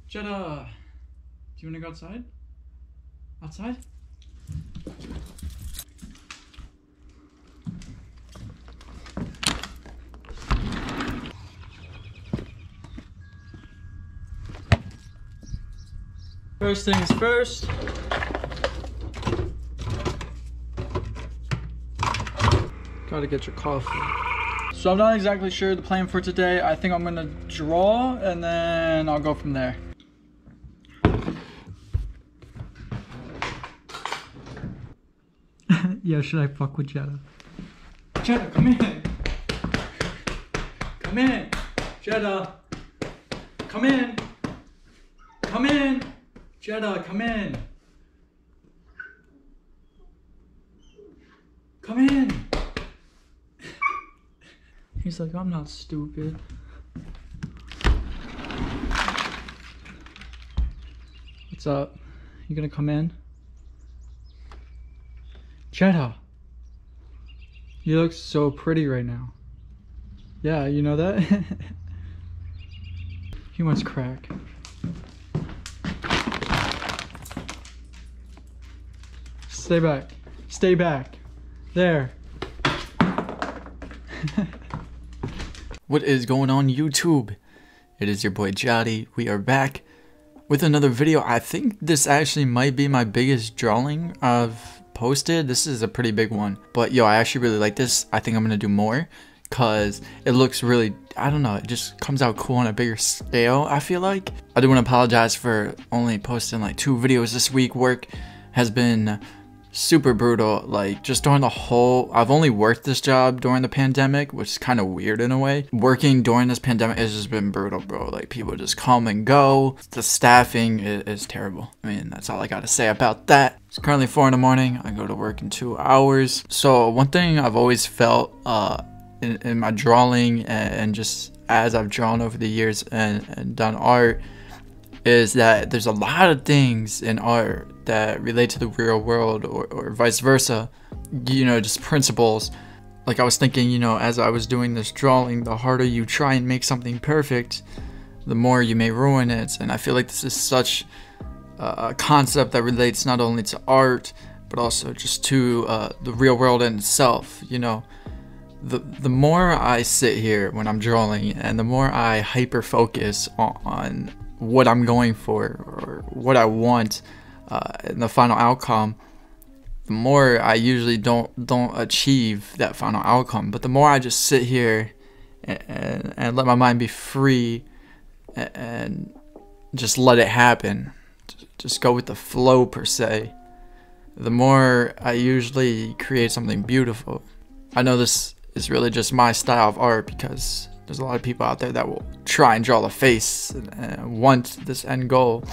Jeddah, do you want to go outside? Outside? First things first. Gotta get your coffee. So I'm not exactly sure the plan for today. I think I'm gonna draw and then I'll go from there. Yeah, should I fuck with Jeddah? Jeddah, come in. Come in. Jeddah. Come in. Come in. Jeddah, come in. Come in. He's like, I'm not stupid. What's up? You gonna come in? Jeddah. You look so pretty right now. Yeah, you know that? He wants crack. Stay back. Stay back. There. What is going on YouTube? It is your boy Jody. We are back with another video. I think this actually might be my biggest drawing I've posted. This is a pretty big one. But yo, I actually really like this. I think I'm gonna do more because it looks really, I don't know, it just comes out cool on a bigger scale, I feel like. I do want to apologize for only posting like 2 videos this week. Work has been super brutal, like just during the whole, I've only worked this job during the pandemic, which is kind of weird in a way. Working during this pandemic has just been brutal, bro. Like people just come and go. The staffing is terrible. I mean, that's all I gotta say about that. It's currently 4 in the morning. I go to work in 2 hours. So one thing I've always felt in my drawing and just as I've drawn over the years and done art is that there's a lot of things in art that relate to the real world or vice versa, you know, just principles. Like I was thinking, you know, as I was doing this drawing, the harder you try and make something perfect, the more you may ruin it. And I feel like this is such a concept that relates not only to art but also just to the real world in itself. You know, the more I sit here when I'm drawing and the more I hyper focus on what I'm going for or what I want in the final outcome, the more I usually don't achieve that final outcome. But the more I just sit here and let my mind be free and just let it happen, just go with the flow per se, the more I usually create something beautiful. I know this is really just my style of art because there's a lot of people out there that will try and draw the face and want this end goal.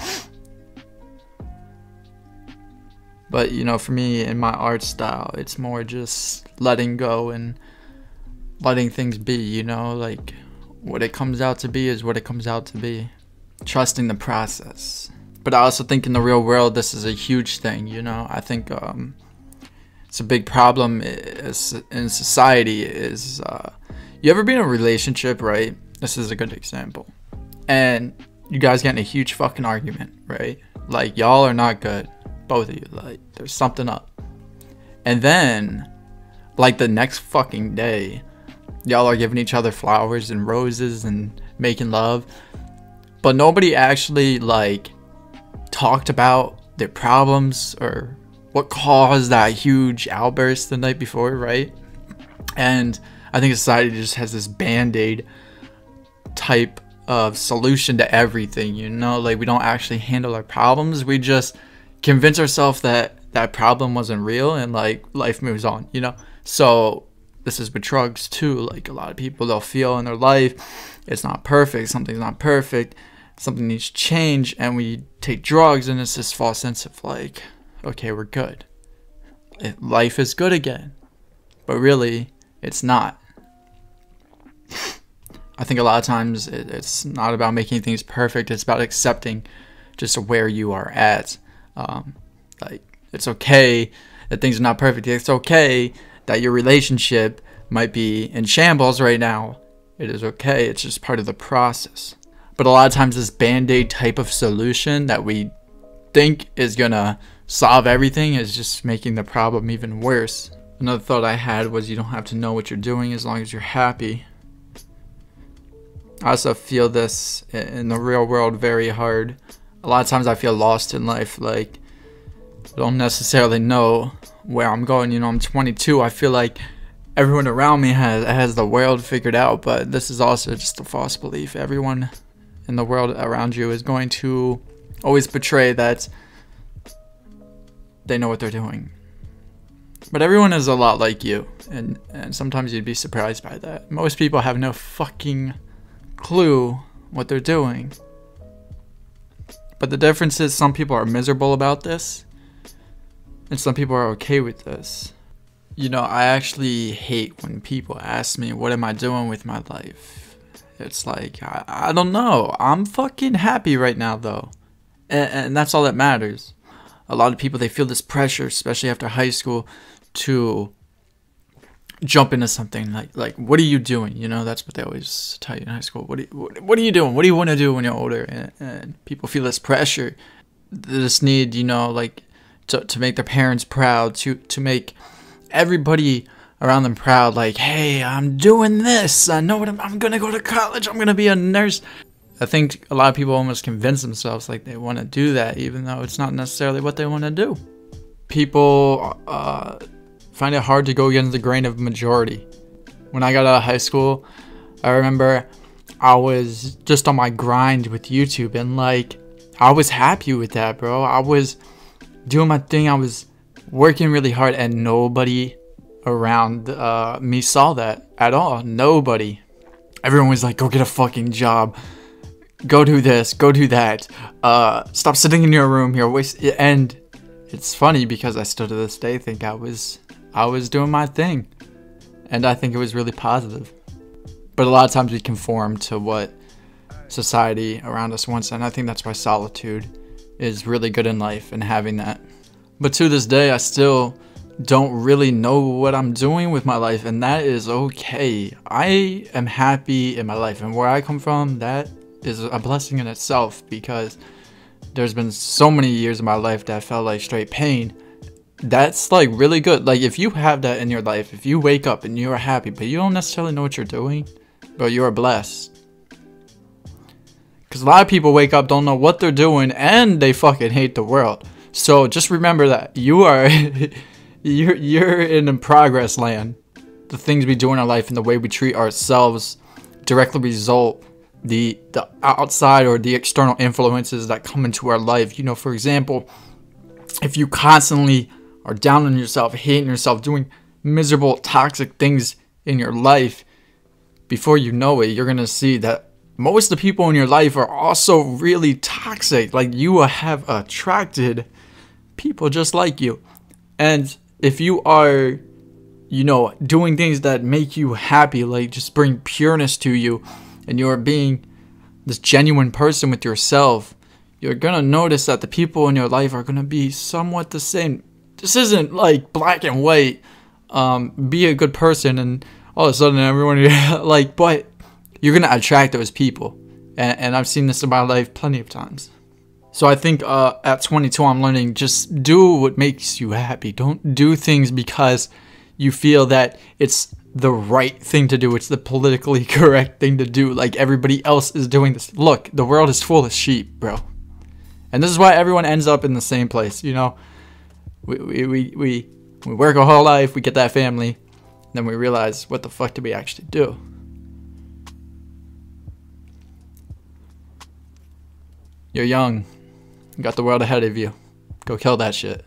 But, you know, for me, in my art style, it's more just letting go and letting things be, you know? Like, what it comes out to be is what it comes out to be. Trusting the process. But I also think in the real world, this is a huge thing, you know? I think it's a big problem in society is... you ever been in a relationship, right? This is a good example. And you guys get in a huge fucking argument, right? Like, y'all are not good. Both of you. Like, there's something up. And then, like, the next fucking day, y'all are giving each other flowers and roses and making love. But nobody actually, like, talked about their problems or what caused that huge outburst the night before, right? And I think society just has this band-aid type of solution to everything, you know? Like, we don't actually handle our problems. We just convince ourselves that that problem wasn't real and, like, life moves on, you know? So this is with drugs too. Like, a lot of people, they'll feel in their life it's not perfect, something's not perfect, something needs to change, and we take drugs and it's this false sense of, like, okay, we're good. Life is good again. But really, it's not. I think a lot of times it's not about making things perfect. It's about accepting just where you are at. Like, it's okay that things are not perfect. It's okay that your relationship might be in shambles right now. It is okay. It's just part of the process. But a lot of times this band-aid type of solution that we think is gonna solve everything is just making the problem even worse. Another thought I had was you don't have to know what you're doing as long as you're happy. I also feel this in the real world very hard. A lot of times I feel lost in life, like I don't necessarily know where I'm going. You know, I'm 22. I feel like everyone around me has the world figured out, but this is also just a false belief. Everyone in the world around you is going to always portray that they know what they're doing. But everyone is a lot like you, and sometimes you'd be surprised by that. Most people have no fucking clue what they're doing. But the difference is some people are miserable about this, and some people are okay with this. You know, I actually hate when people ask me, what am I doing with my life? It's like, I don't know. I'm fucking happy right now, though. And that's all that matters. A lot of people, they feel this pressure, especially after high school, to jump into something like what are you doing? You know, that's what they always tell you in high school. What are you doing? What do you want to do when you're older? And people feel this pressure, this need, you know, like to make their parents proud, to make everybody around them proud. Like, hey, I'm doing this. I know what I'm gonna go to college. I'm gonna be a nurse. I think a lot of people almost convince themselves like they want to do that, even though it's not necessarily what they want to do. People find it hard to go against the grain of majority. When I got out of high school, I remember I was just on my grind with YouTube, and like I was happy with that, bro. I was doing my thing. I was working really hard, and nobody around me saw that at all. Nobody. Everyone was like, go get a fucking job. Go do this. Go do that. Stop sitting in your room here. And it's funny because I still to this day think I was doing my thing, and I think it was really positive. But a lot of times we conform to what society around us wants, and I think that's why solitude is really good in life, and having that. But to this day, I still don't really know what I'm doing with my life, and that is okay. I am happy in my life, and where I come from, that is a blessing in itself, because there's been so many years of my life that felt like straight pain. That's like really good. Like if you have that in your life, if you wake up and you're happy, but you don't necessarily know what you're doing, but you're blessed. Because a lot of people wake up, don't know what they're doing, and they fucking hate the world. So just remember that you are you're in a progress land. The things we do in our life and the way we treat ourselves directly result the outside or the external influences that come into our life. You know, for example, if you constantly are down on yourself, hating yourself, doing miserable, toxic things in your life, before you know it, you're going to see that most of the people in your life are also really toxic. Like you have attracted people just like you. And if you are, you know, doing things that make you happy, like just bring pureness to you, and you're being this genuine person with yourself, you're going to notice that the people in your life are going to be somewhat the same. This isn't like black and white, be a good person, and all of a sudden everyone, like, but you're going to attract those people. And I've seen this in my life plenty of times. So I think at 22, I'm learning, just do what makes you happy. Don't do things because you feel that it's the right thing to do. It's the politically correct thing to do. Like everybody else is doing this. Look, the world is full of sheep, bro. And this is why everyone ends up in the same place, you know. We work our whole life, we get that family, and then we realize, what the fuck did we actually do? You're young. You got the world ahead of you. Go kill that shit.